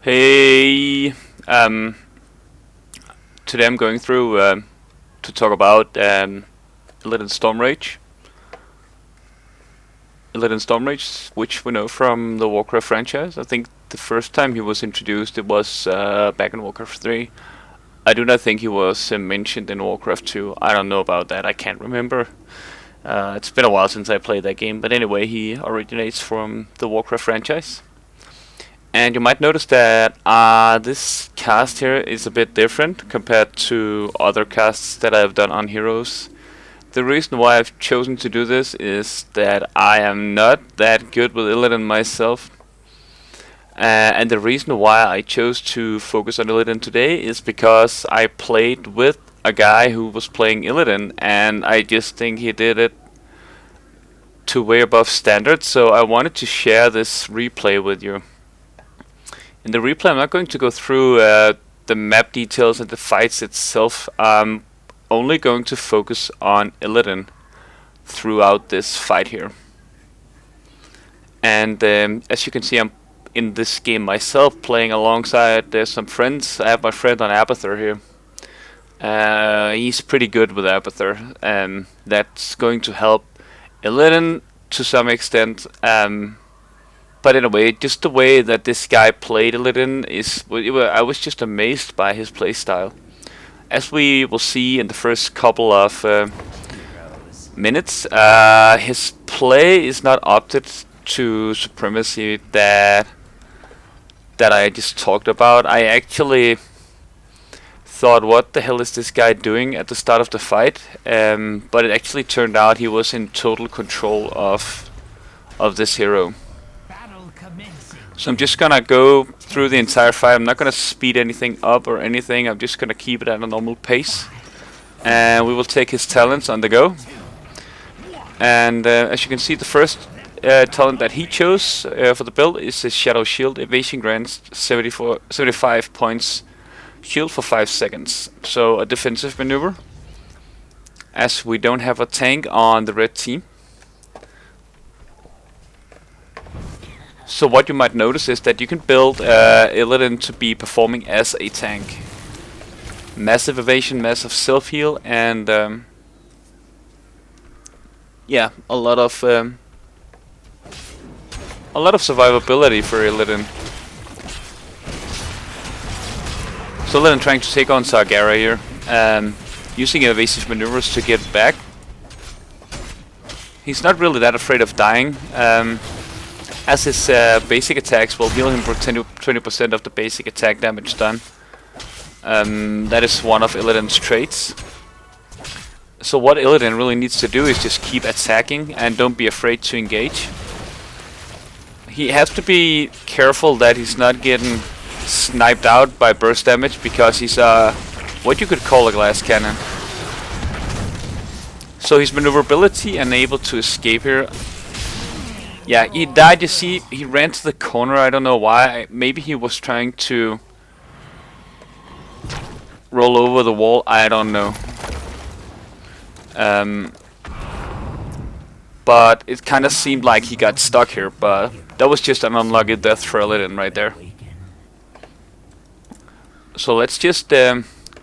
Hey, um, today I'm going through to talk about Illidan Stormrage. Illidan Stormrage, which we know from the Warcraft franchise. I think the first time he was introduced, it was back in Warcraft 3. I do not think he was mentioned in Warcraft 2. I don't know about that. I can't remember. It's been a while since I played that game, but anyway, he originates from the Warcraft franchise. And you might notice that this cast here is a bit different compared to other casts that I've done on heroes. The reason why I've chosen to do this is that I am not that good with Illidan myself. And the reason why I chose to focus on Illidan today is because I played with a guy who was playing Illidan, and I just think he did it to way above standard, so I wanted to share this replay with you. In the replay, I'm not going to go through the map details and the fights itself. I'm only going to focus on Illidan throughout this fight here. And as you can see, I'm in this game myself, playing alongside some friends. I have my friend on Abathur here. He's pretty good with Abathur, and that's going to help Illidan to some extent. But in a way, just the way that this guy played Illidan I was just amazed by his playstyle. As we will see in the first couple of minutes, his play is not opted to supremacy that I just talked about. I actually thought, what the hell is this guy doing at the start of the fight? But it actually turned out he was in total control of this hero. So I'm just gonna go through the entire fight. I'm not gonna speed anything up or anything. I'm just gonna keep it at a normal pace. And we will take his talents on the go. And as you can see, the first talent that he chose for the build is his Shadow Shield. Evasion grants 75 points shield for 5 seconds. So a defensive maneuver, as we don't have a tank on the red team. So what you might notice is that you can build Illidan to be performing as a tank. Massive evasion, massive self-heal, and yeah, a lot of survivability for Illidan. So Illidan trying to take on Sargara here, using evasive maneuvers to get back. He's not really that afraid of dying. As his basic attacks will heal him for 20% of the basic attack damage done. That is one of Illidan's traits. So what Illidan really needs to do is just keep attacking and don't be afraid to engage. He has to be careful that he's not getting sniped out by burst damage, because he's what you could call a glass cannon. So his maneuverability and able to escape here. Yeah, he died, you see, he ran to the corner, I don't know why. Maybe he was trying to roll over the wall, I don't know. But it kind of seemed like he got stuck here, but that was just an unlucky death for Illidan right there. So let's just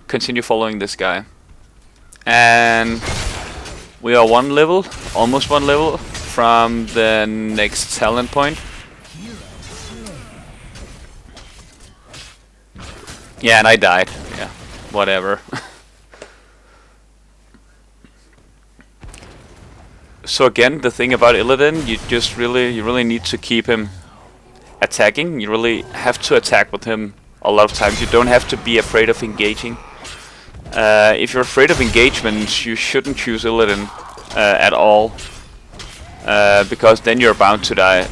continue following this guy. And we are one level, almost one level from the next talent point. Yeah, and I died. Yeah, whatever. So again, the thing about Illidan, you really need to keep him attacking. You really have to attack with him a lot of times. You don't have to be afraid of engaging. If you're afraid of engagement, you shouldn't choose Illidan at all. Because then you're bound to die.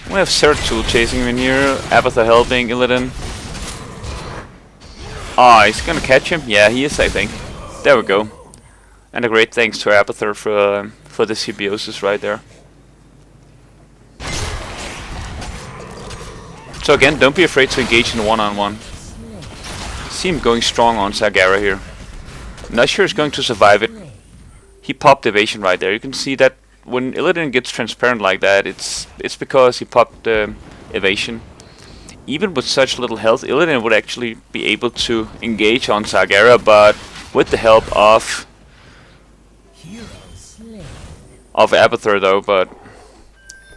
We have Zeratul chasing him in here, Abathur helping Illidan. Ah, he's gonna catch him? Yeah, he is, I think. There we go. And a great thanks to Abathur for the symbiosis right there. So again, don't be afraid to engage in one-on-one. See him going strong on Sargara here. Not sure he's going to survive it. He popped evasion right there. You can see that when Illidan gets transparent like that, it's because he popped evasion. Even with such little health, Illidan would actually be able to engage on Sargeras, but with the help of Abathur though. But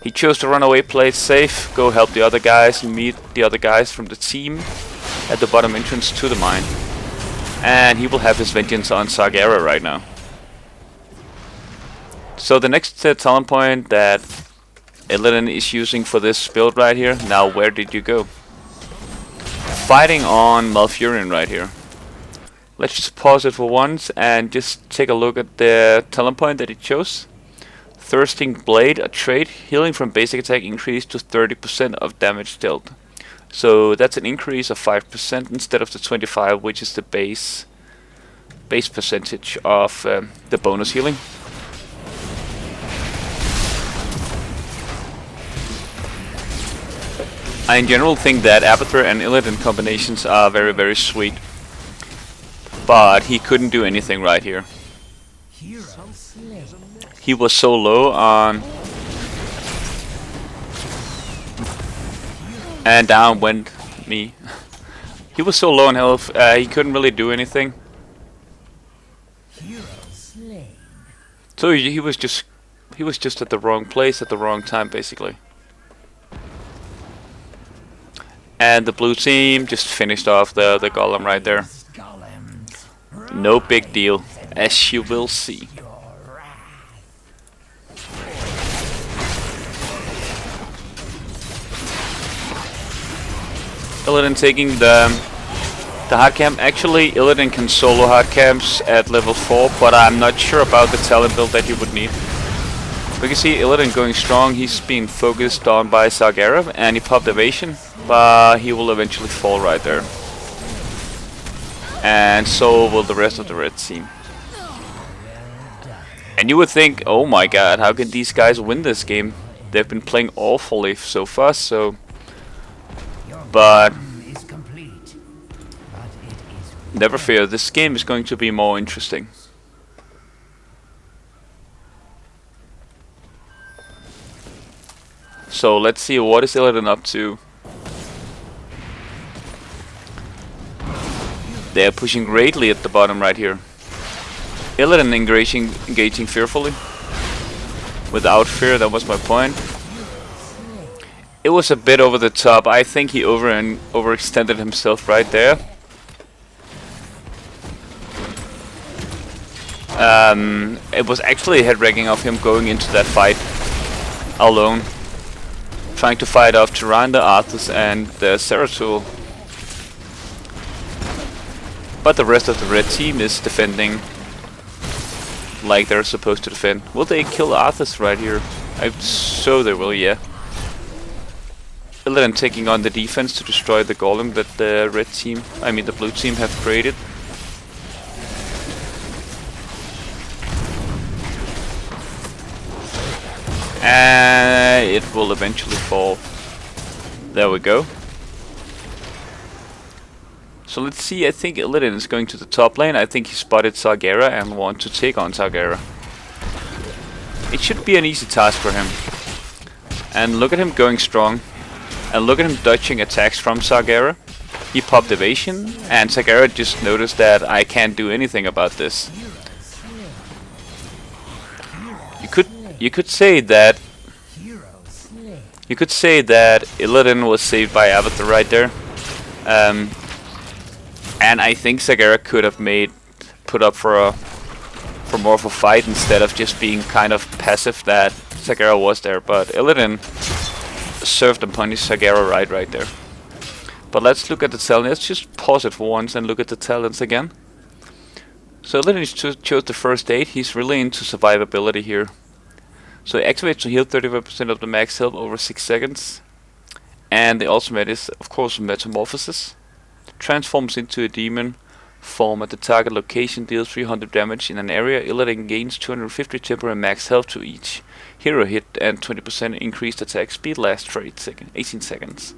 he chose to run away, play it safe, go help the other guys, and meet the other guys from the team at the bottom entrance to the mine. And he will have his vengeance on Sargeras right now. So the next talent point that Illidan is using for this build right here. Now where did you go? Fighting on Malfurion right here. Let's just pause it for once and just take a look at the talent point that he chose. Thirsting Blade, a trait, healing from basic attack increased to 30% of damage dealt. So that's an increase of 5% instead of the 25, which is the base percentage of the bonus healing. I in general think that Abathur and Illidan combinations are very, very sweet. But he couldn't do anything right here. He was so low on... And down went me. He was so low on health, he couldn't really do anything. So he was just at the wrong place at the wrong time, basically. And the blue team just finished off the golem right there. No big deal, as you will see. Illidan taking the hard camp. Actually, Illidan can solo hard camps at level 4, but I'm not sure about the talent build that he would need. We can see Illidan going strong. He's being focused on by Sargeras, and he popped evasion, but he will eventually fall right there. And so will the rest of the red team. And you would think, oh my god, how can these guys win this game? They've been playing awfully so far, so... But... never fear, this game is going to be more interesting. So let's see, what is Illidan up to? They are pushing greatly at the bottom right here. Illidan engaging fearfully. Without fear, that was my point. It was a bit over the top. I think he overextended himself right there. It was actually head-wrecking of him going into that fight alone. Trying to fight off Tyrande, Arthas and the Zeratul. But the rest of the red team is defending like they're supposed to defend. Will they kill Arthas right here? So they will, yeah. Illidan taking on the defense to destroy the golem that the the blue team have created. And it will eventually fall. There we go. So let's see, I think Illidan is going to the top lane. I think he spotted Sargeras and want to take on Sargeras. It should be an easy task for him. And look at him going strong. And look at him dodging attacks from Sargeras. He popped evasion, and Sargeras just noticed that I can't do anything about this. You could say that Illidan was saved by Abathur right there. And I think Sargeras could have put up for more of a fight instead of just being kind of passive that Sargeras was there. But Illidan served and punished Sargeras right there. But let's look at the talent. Let's just pause it for once and look at the talents again. So Illidan chose the first aid. He's really into survivability here. So he activates to heal 35% of the max health over 6 seconds. And the ultimate is, of course, Metamorphosis. Transforms into a demon form at the target location, deals 300 damage in an area. Illidan gains 250 temporary max health to each hero hit and 20% increased attack speed lasts for 18 seconds.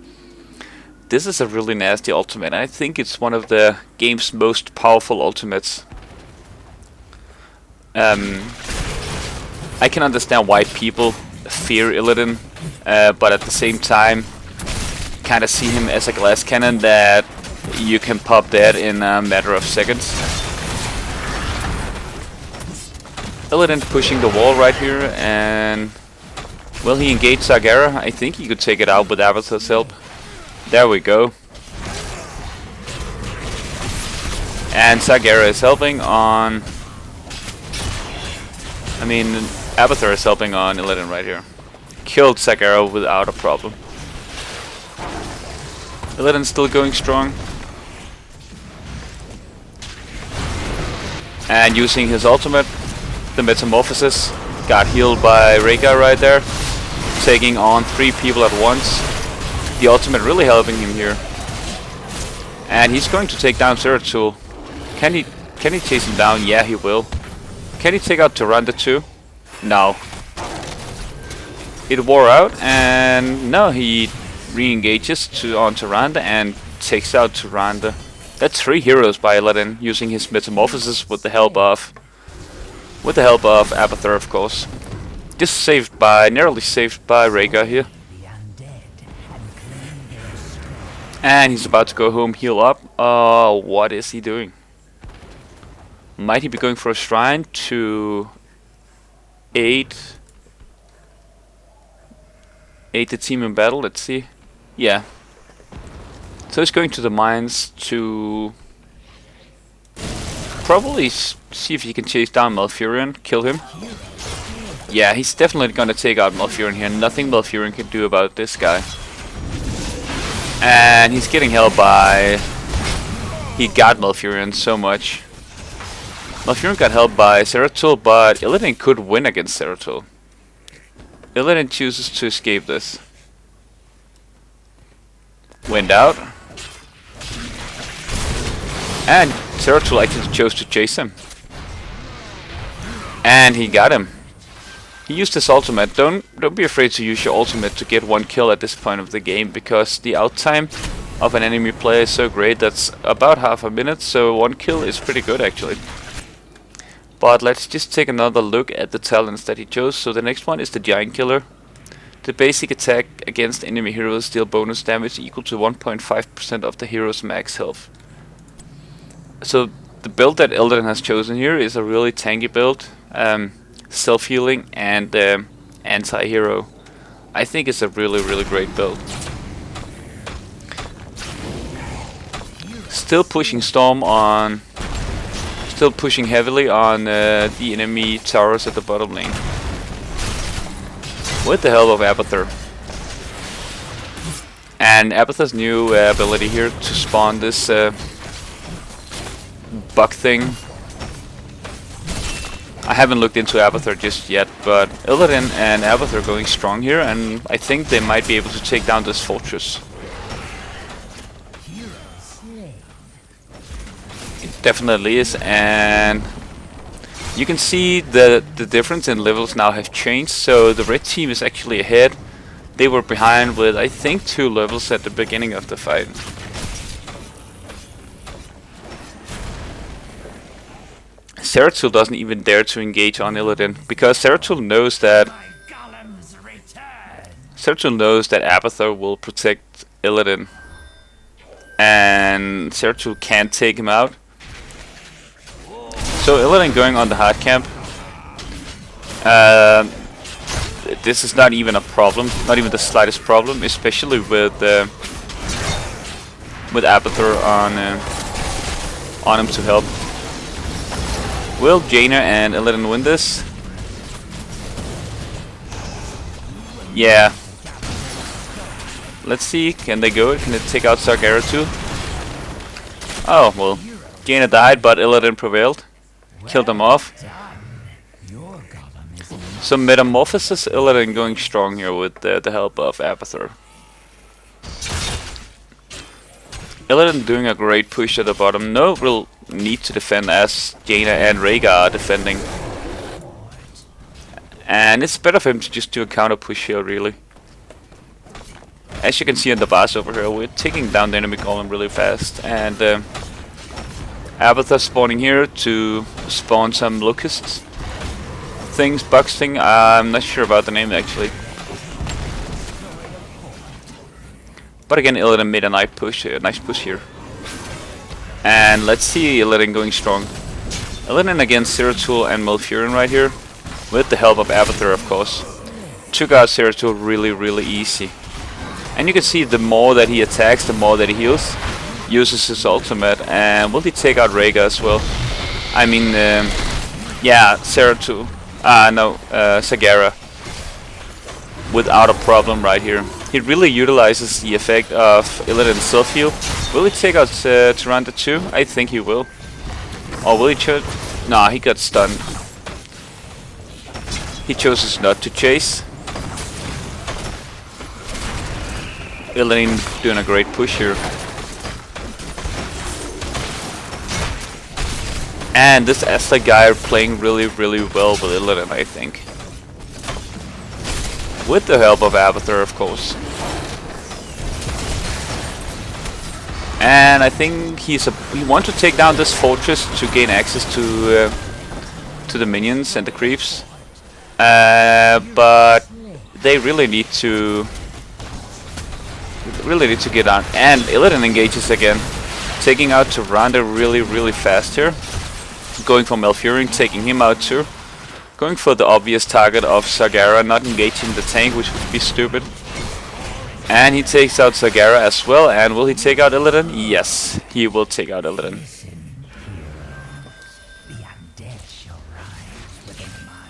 This is a really nasty ultimate. I think it's one of the game's most powerful ultimates. I can understand why people fear Illidan, but at the same time, kind of see him as a glass cannon that you can pop dead in a matter of seconds. Illidan pushing the wall right here, and will he engage Sargeras? I think he could take it out with Abathur's help. There we go. And Sargeras is helping on... I mean, Abathur is helping on Illidan right here. Killed Sargeras without a problem. Illidan's still going strong. And using his ultimate, the Metamorphosis, got healed by Rhaegar right there. Taking on 3 people at once. The ultimate really helping him here. And he's going to take down Zeratul. Can he chase him down? Yeah, he will. Can he take out Tyrande too? No. It wore out, and no, he re-engages on Tyrande and takes out Tyrande. That's 3 heroes by Illidan using his Metamorphosis with the help of Abathur, of course. Just narrowly saved by Rhaegar here. And he's about to go home, heal up. Oh, what is he doing? Might he be going for a shrine to aid the team in battle? Let's see. Yeah. So he's going to the mines to probably see if he can chase down Malfurion, kill him. Yeah, he's definitely gonna take out Malfurion here. Nothing Malfurion can do about this guy. And he's getting help by... He got Malfurion so much. Malfurion got helped by Zeratul, but Illidan could win against Zeratul. Illidan chooses to escape this. Wind out. And Zeratul actually chose to chase him. And he got him. He used his ultimate. Don't be afraid to use your ultimate to get 1 kill at this point of the game, because the out time of an enemy player is so great. That's about half a minute, so 1 kill is pretty good actually. But let's just take another look at the talents that he chose. So the next one is the Giant Killer. The basic attack against enemy heroes deal bonus damage equal to 1.5% of the hero's max health. So the build that Illidan has chosen here is a really tanky build. Self-healing and anti-hero. I think it's a really great build. Still pushing heavily on the enemy towers at the bottom lane. With the help of Abathur. And Abathur's new ability here to spawn this bug thing. I haven't looked into Abathur just yet, but Illidan and Abathur are going strong here, and I think they might be able to take down this fortress. It definitely is, and you can see the difference in levels now have changed. So the red team is actually ahead. They were behind with, I think, 2 levels at the beginning of the fight. Zeratul doesn't even dare to engage on Illidan, because Zeratul knows that Abathur will protect Illidan, and Zeratul can't take him out. So Illidan going on the hard camp. This is not even a problem, not even the slightest problem, especially with Abathur on him to help. Will Jaina and Illidan win this? Yeah. Let's see, can they go? Can they take out Sargeras too? Oh, well, Jaina died, but Illidan prevailed. Killed them off. So Metamorphosis, Illidan going strong here with the help of Abathur. Illidan doing a great push at the bottom. No real need to defend as Jaina and Rhaegar are defending. And it's better for him to just do a counter push here, really. As you can see in the bars over here, we're taking down the enemy golem really fast. And Abathur spawning here to spawn some locusts. things, box thing. I'm not sure about the name actually. But again, Illidan made a nice push here. And let's see Illidan going strong. Illidan against Zeratul and Malfurion right here, with the help of Abathur, of course. Took out Zeratul really easy. And you can see the more that he attacks, the more that he heals. Uses his ultimate, and will he take out Rhaegar as well? I mean, yeah, Zeratul. Sagara. Without a problem right here. He really utilizes the effect of Illidan's self-heal. Will he take out Tyrande too? I think he will. Or will he choose? Nah, he got stunned. He chooses not to chase. Illidan doing a great push here. And this Asta guy playing really well with Illidan, I think. With the help of Abathur, of course. And I think he wants to take down this fortress to gain access to the minions and the creeps. But they really need to get on. And Illidan engages again, taking out Tyrande really fast here. Going for Malfurion, taking him out too. Going for the obvious target of Sagara, not engaging the tank, which would be stupid. And he takes out Sagara as well. And will he take out Illidan? Yes, he will take out Illidan.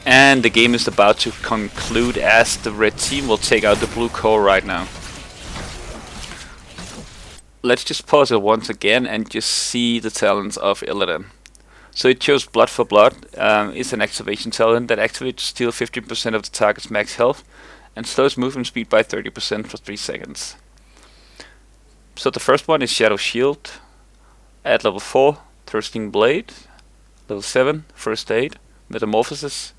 And the game is about to conclude as the red team will take out the blue core right now. Let's just pause it once again and just see the talents of Illidan. So it chose Blood for Blood. It's an activation talent that activates to steal 15% of the target's max health and slows movement speed by 30% for 3 seconds. So the first one is Shadow Shield at level 4, Thirsting Blade, level 7, First Aid, Metamorphosis,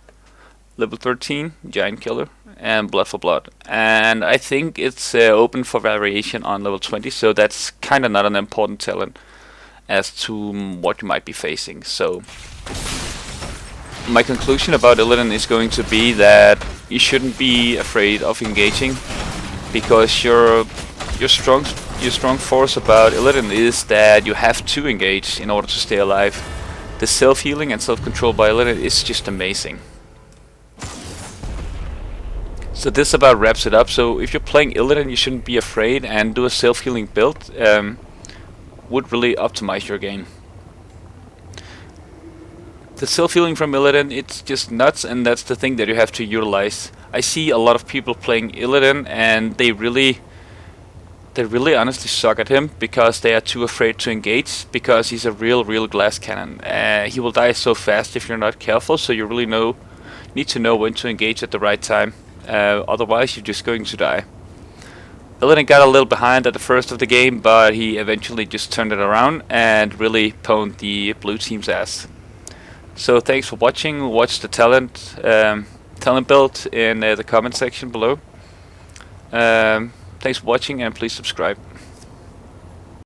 level 13, Giant Killer, and Blood for Blood. And I think it's open for variation on level 20, so that's kind of not an important talent as to what you might be facing. So my conclusion about Illidan is going to be that you shouldn't be afraid of engaging, because your strong force about Illidan is that you have to engage in order to stay alive. The self-healing and self-control by Illidan is just amazing. So this about wraps it up. So if you're playing Illidan, you shouldn't be afraid, and do a self-healing build. Would really optimize your game. The self-healing from Illidan, it's just nuts, and that's the thing that you have to utilize. I see a lot of people playing Illidan and they really honestly suck at him because they are too afraid to engage, because he's a real glass cannon. He will die so fast if you're not careful, so you really need to know when to engage at the right time. Otherwise you're just going to die. Illidan got a little behind at the first of the game, but he eventually just turned it around and really pwned the blue team's ass. So thanks for watching. Watch the talent build in the comment section below. Thanks for watching, and please subscribe.